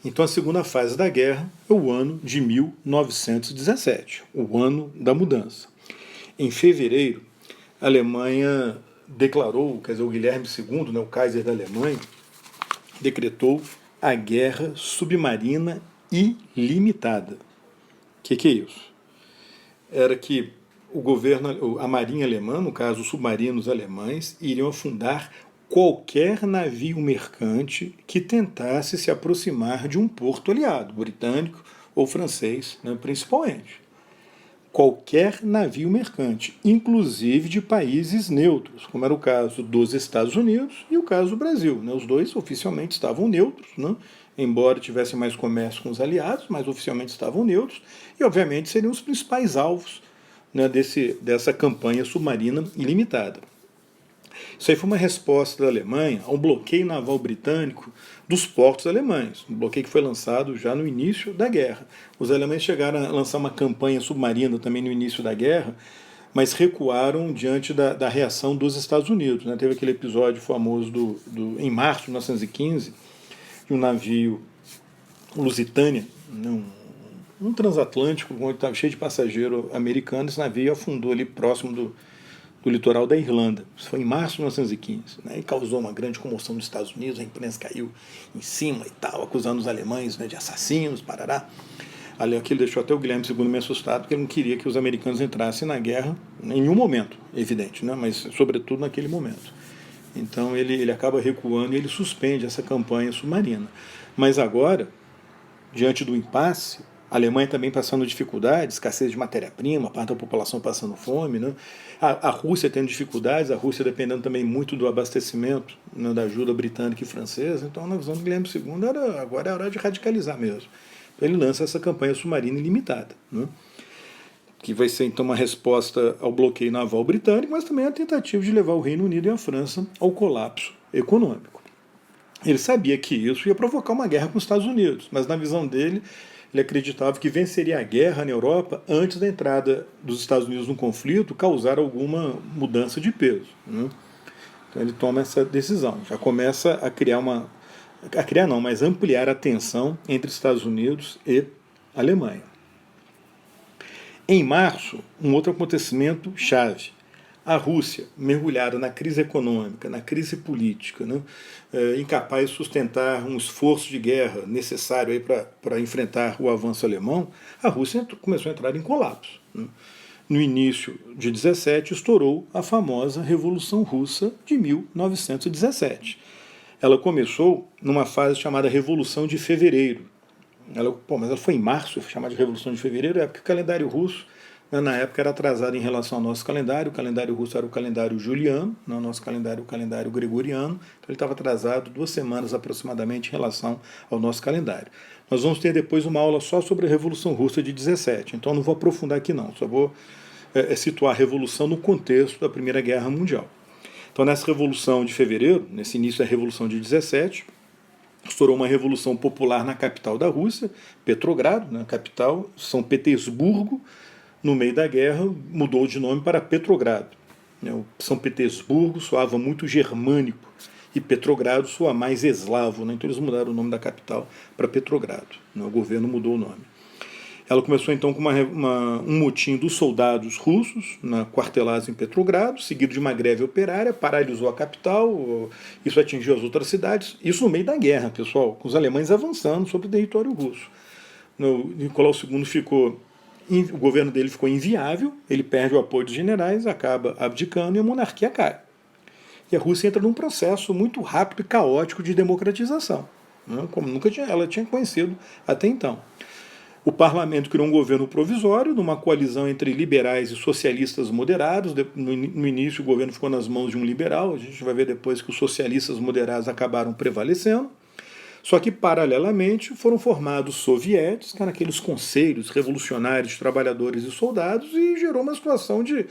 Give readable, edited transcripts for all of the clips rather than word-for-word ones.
Então a segunda fase da guerra é o ano de 1917, o ano da mudança. Em fevereiro, a Alemanha declarou, quer dizer, o Guilherme II, né, o Kaiser da Alemanha, decretou a guerra submarina ilimitada. O que é isso? Era que o governo, a marinha alemã, no caso os submarinos alemães, iriam afundar qualquer navio mercante que tentasse se aproximar de um porto aliado, britânico ou francês, né, principalmente. Qualquer navio mercante, inclusive de países neutros, como era o caso dos Estados Unidos e o caso do Brasil. Né? Os dois oficialmente estavam neutros, né? Embora tivessem mais comércio com os aliados, mas oficialmente estavam neutros, e obviamente seriam os principais alvos, né, dessa campanha submarina ilimitada. Isso aí foi uma resposta da Alemanha ao bloqueio naval britânico dos portos alemães, um bloqueio que foi lançado já no início da guerra. Os alemães chegaram a lançar uma campanha submarina também no início da guerra, mas recuaram diante da reação dos Estados Unidos. Né? Teve aquele episódio famoso em março de 1915, de um navio Lusitânia, um transatlântico, onde estava cheio de passageiro americano, esse navio afundou ali próximo do litoral da Irlanda. Isso foi em março de 1915. Né, e causou uma grande comoção nos Estados Unidos, a imprensa caiu em cima e tal, acusando os alemães, né, de assassinos, parará. Aquilo deixou até o Guilherme II meio assustado, porque ele não queria que os americanos entrassem na guerra em nenhum momento, evidente, né, mas sobretudo naquele momento. Então ele acaba recuando e ele suspende essa campanha submarina. Mas agora, diante do impasse, a Alemanha também passando dificuldades, escassez de matéria-prima, parte da população passando fome, né? A Rússia tendo dificuldades, a Rússia dependendo também muito do abastecimento, né, da ajuda britânica e francesa. Então, na visão do Guilherme II, agora é hora de radicalizar mesmo. Então, ele lança essa campanha submarina ilimitada, né, que vai ser então uma resposta ao bloqueio naval britânico, mas também a tentativa de levar o Reino Unido e a França ao colapso econômico. Ele sabia que isso ia provocar uma guerra com os Estados Unidos, mas na visão dele, ele acreditava que venceria a guerra na Europa antes da entrada dos Estados Unidos no conflito causar alguma mudança de peso. Né? Então ele toma essa decisão, já começa a criar mas ampliar a tensão entre Estados Unidos e Alemanha. Em março, um outro acontecimento chave. A Rússia, mergulhada na crise econômica, na crise política, né, incapaz de sustentar um esforço de guerra necessário para enfrentar o avanço alemão, a Rússia começou a entrar em colapso. Né. No início de 17, estourou a famosa Revolução Russa de 1917. Ela começou numa fase chamada Revolução de Fevereiro. Mas ela foi em março, foi chamada de Revolução de Fevereiro, é porque o calendário russo, na época, era atrasado em relação ao nosso calendário. O calendário russo era o calendário juliano, o nosso calendário, o calendário gregoriano. Então ele estava atrasado 2 semanas aproximadamente em relação ao nosso calendário. Nós vamos ter depois uma aula só sobre a Revolução Russa de 17, então não vou aprofundar aqui não, só vou situar a Revolução no contexto da Primeira Guerra Mundial. Então nessa Revolução de Fevereiro, nesse início da Revolução de 17, estourou uma revolução popular na capital da Rússia, Petrogrado, na capital, São Petersburgo. No meio da guerra, mudou de nome para Petrogrado. São Petersburgo soava muito germânico e Petrogrado soa mais eslavo. Então eles mudaram o nome da capital para Petrogrado. O governo mudou o nome. Ela começou então com um motim dos soldados russos, quartelados em Petrogrado, seguido de uma greve operária, paralisou a capital, isso atingiu as outras cidades, isso no meio da guerra, pessoal, com os alemães avançando sobre o território russo. Nicolau II o governo dele ficou inviável, ele perde o apoio dos generais, acaba abdicando e a monarquia cai. E a Rússia entra num processo muito rápido e caótico de democratização, como nunca ela tinha conhecido até então. O parlamento criou um governo provisório, numa coalizão entre liberais e socialistas moderados. No início, o governo ficou nas mãos de um liberal. A gente vai ver depois que os socialistas moderados acabaram prevalecendo. Só que, paralelamente, foram formados sovietes, que eram aqueles conselhos revolucionários de trabalhadores e soldados, e gerou uma situação de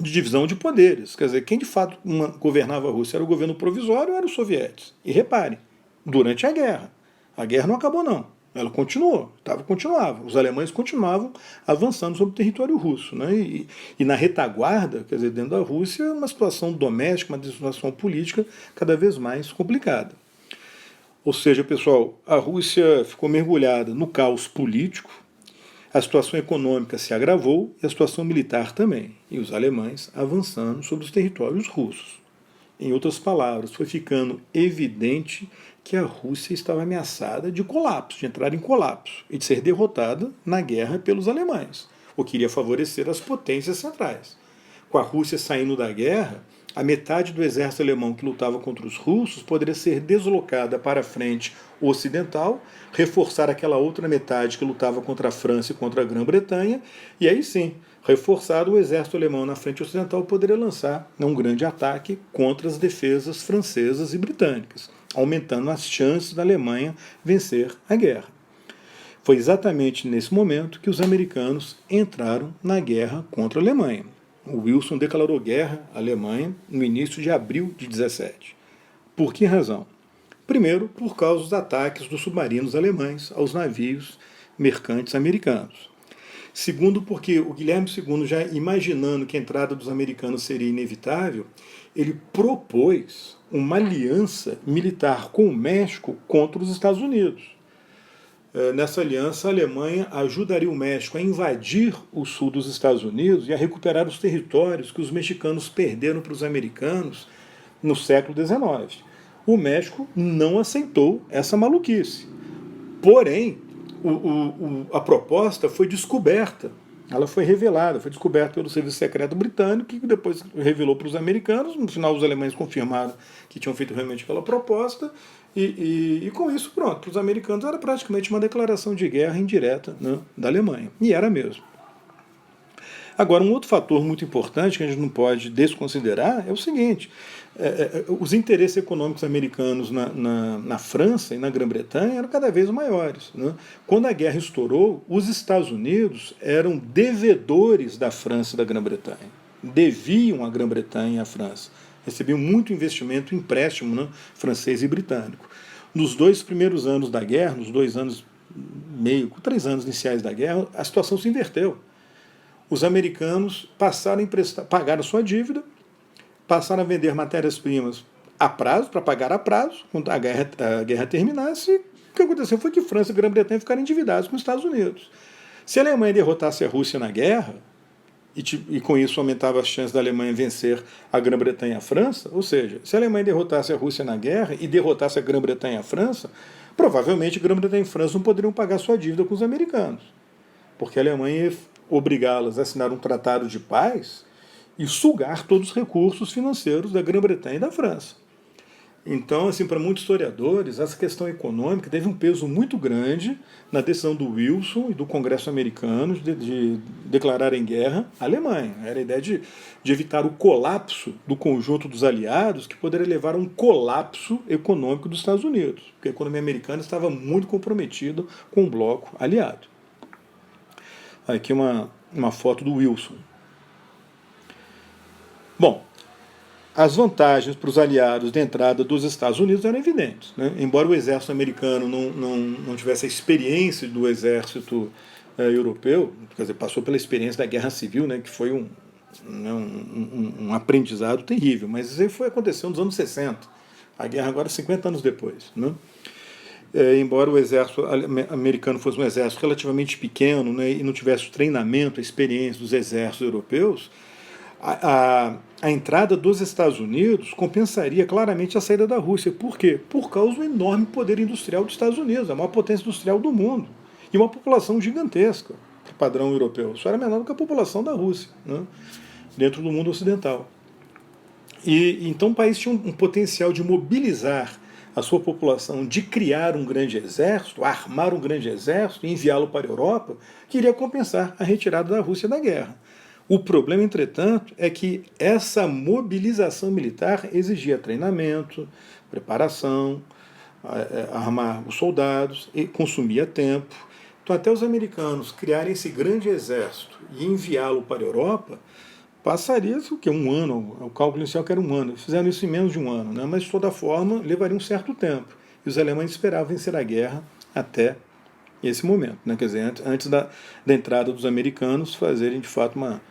divisão de poderes. Quer dizer, quem de fato governava a Rússia era o governo provisório ou eram os sovietes? E reparem, durante a guerra não acabou não. Ela continuava. Os alemães continuavam avançando sobre o território russo. Né? E na retaguarda, quer dizer, dentro da Rússia, uma situação doméstica, uma situação política cada vez mais complicada. Ou seja, pessoal, a Rússia ficou mergulhada no caos político, a situação econômica se agravou e a situação militar também, e os alemães avançando sobre os territórios russos. Em outras palavras, foi ficando evidente que a Rússia estava ameaçada de colapso, de entrar em colapso e de ser derrotada na guerra pelos alemães, o que iria favorecer as potências centrais. Com a Rússia saindo da guerra, a metade do exército alemão que lutava contra os russos poderia ser deslocada para a frente ocidental, reforçar aquela outra metade que lutava contra a França e contra a Grã-Bretanha, e aí sim, reforçado, o exército alemão na frente ocidental poderia lançar um grande ataque contra as defesas francesas e britânicas, aumentando as chances da Alemanha vencer a guerra. Foi exatamente nesse momento que os americanos entraram na guerra contra a Alemanha. O Wilson declarou guerra à Alemanha no início de abril de 17. Por que razão? Primeiro, por causa dos ataques dos submarinos alemães aos navios mercantes americanos. Segundo, porque o Guilherme II, já imaginando que a entrada dos americanos seria inevitável, ele propôs uma aliança militar com o México contra os Estados Unidos. Nessa aliança, a Alemanha ajudaria o México a invadir o sul dos Estados Unidos e a recuperar os territórios que os mexicanos perderam para os americanos no século XIX. O México não aceitou essa maluquice. Porém, a proposta foi descoberta, ela foi revelada, foi descoberta pelo Serviço Secreto Britânico, que depois revelou para os americanos. No final, os alemães confirmaram que tinham feito realmente aquela proposta, e com isso, pronto, para os americanos era praticamente uma declaração de guerra indireta, né, da Alemanha, e era mesmo. Agora, um outro fator muito importante que a gente não pode desconsiderar é o seguinte: os interesses econômicos americanos na França e na Grã-Bretanha eram cada vez maiores. Né? Quando a guerra estourou, os Estados Unidos eram devedores da França e da Grã-Bretanha. Deviam a Grã-Bretanha e a França. Recebiam muito investimento, empréstimo, né, francês e britânico. Nos 2 primeiros anos da guerra, nos 2 anos meio, 3 anos iniciais da guerra, a situação se inverteu. Os americanos passaram a pagar a sua dívida, passaram a vender matérias-primas a prazo, para pagar a prazo, quando a guerra terminasse. O que aconteceu foi que França e Grã-Bretanha ficaram endividados com os Estados Unidos. Se a Alemanha derrotasse a Rússia na guerra, e com isso aumentava as chances da Alemanha vencer a Grã-Bretanha e a França, ou seja, se a Alemanha derrotasse a Rússia na guerra e derrotasse a Grã-Bretanha e a França, provavelmente Grã-Bretanha e França não poderiam pagar sua dívida com os americanos, porque a Alemanha ia obrigá-las a assinar um tratado de paz e sugar todos os recursos financeiros da Grã-Bretanha e da França. Então, assim, para muitos historiadores, essa questão econômica teve um peso muito grande na decisão do Wilson e do Congresso americano de declararem guerra à Alemanha. Era a ideia de evitar o colapso do conjunto dos aliados, que poderia levar a um colapso econômico dos Estados Unidos, porque a economia americana estava muito comprometida com o bloco aliado. Aqui uma foto do Wilson. Bom, as vantagens para os aliados da entrada dos Estados Unidos eram evidentes. Né? Embora o exército americano não tivesse a experiência do exército europeu, quer dizer, passou pela experiência da Guerra Civil, né, que foi um aprendizado terrível, mas isso aí foi acontecer nos anos 60. A guerra agora 50 anos depois. Né? Embora o exército americano fosse um exército relativamente pequeno, né, e não tivesse o treinamento, a experiência dos exércitos europeus, a entrada dos Estados Unidos compensaria claramente a saída da Rússia. Por quê? Por causa do enorme poder industrial dos Estados Unidos, a maior potência industrial do mundo, e uma população gigantesca, padrão europeu. Isso era menor do que a população da Rússia, né, dentro do mundo ocidental. E então o país tinha um potencial de mobilizar a sua população, de criar um grande exército, armar um grande exército e enviá-lo para a Europa, que iria compensar a retirada da Rússia da guerra. O problema, entretanto, é que essa mobilização militar exigia treinamento, preparação, armar os soldados, e consumia tempo. Então, até os americanos criarem esse grande exército e enviá-lo para a Europa, passaria-se o quê? Um ano, o cálculo inicial que era um ano. Eles fizeram isso em menos de um ano, né? Mas de toda forma levaria um certo tempo. E os alemães esperavam vencer a guerra até esse momento, né? Quer dizer, antes da entrada dos americanos fazerem de fato uma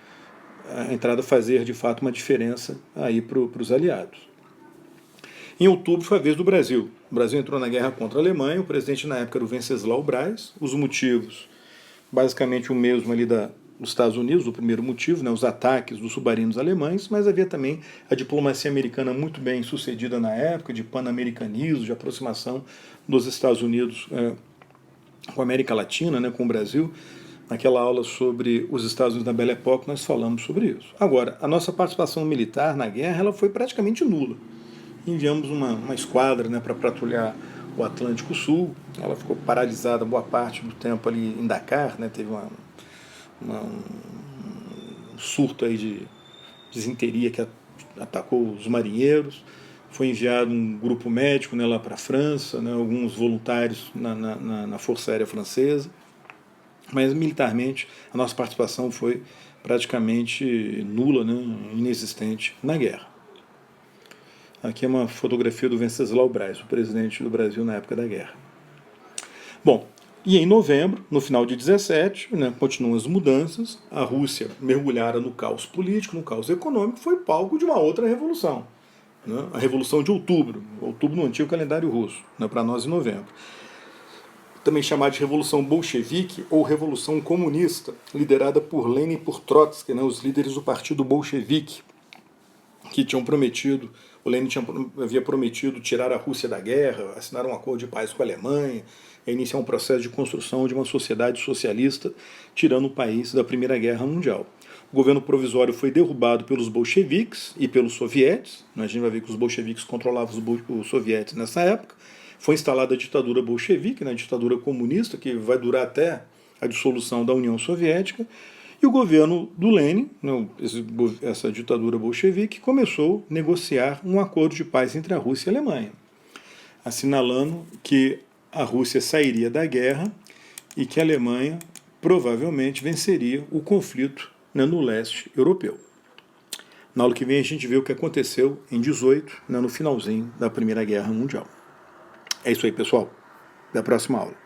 diferença aí para os aliados. Em outubro foi a vez do Brasil. O Brasil entrou na guerra contra a Alemanha, o presidente na época era o Venceslau Braz. Os motivos, basicamente o mesmo ali dos Estados Unidos, o primeiro motivo, né, os ataques dos submarinos alemães, mas havia também a diplomacia americana muito bem sucedida na época, de pan-americanismo, de aproximação dos Estados Unidos com a América Latina, né, com o Brasil. Naquela aula sobre os Estados Unidos na Belle Époque, nós falamos sobre isso. Agora, a nossa participação militar na guerra ela foi praticamente nula. Enviamos uma esquadra, né, para patrulhar o Atlântico Sul. Ela ficou paralisada boa parte do tempo ali em Dakar, né, teve um surto aí de desinteria que atacou os marinheiros. Foi enviado um grupo médico, né, lá para a França, né, alguns voluntários na Força Aérea Francesa. Mas militarmente a nossa participação foi praticamente nula, né, inexistente na guerra. Aqui é uma fotografia do Venceslau Braz, o presidente do Brasil na época da guerra. Bom, e em novembro, no final de 17, né, continuam as mudanças, a Rússia mergulhara no caos político, no caos econômico, foi palco de uma outra revolução, né, a Revolução de Outubro no antigo calendário russo, né, para nós em novembro. Também chamada de Revolução Bolchevique ou Revolução Comunista, liderada por Lenin e por Trotsky, né, os líderes do partido bolchevique, que tinham prometido, o Lenin havia prometido tirar a Rússia da guerra, assinar um acordo de paz com a Alemanha, iniciar um processo de construção de uma sociedade socialista, tirando o país da Primeira Guerra Mundial. O governo provisório foi derrubado pelos bolcheviques e pelos sovietes, a gente vai ver que os bolcheviques controlavam os sovietes nessa época. Foi instalada a ditadura bolchevique, né, a ditadura comunista, que vai durar até a dissolução da União Soviética, e o governo do Lenin, né, essa ditadura bolchevique, começou a negociar um acordo de paz entre a Rússia e a Alemanha, assinalando que a Rússia sairia da guerra e que a Alemanha provavelmente venceria o conflito, né, no leste europeu. Na aula que vem a gente vê o que aconteceu em 18, né, no finalzinho da Primeira Guerra Mundial. É isso aí, pessoal. Até a próxima aula.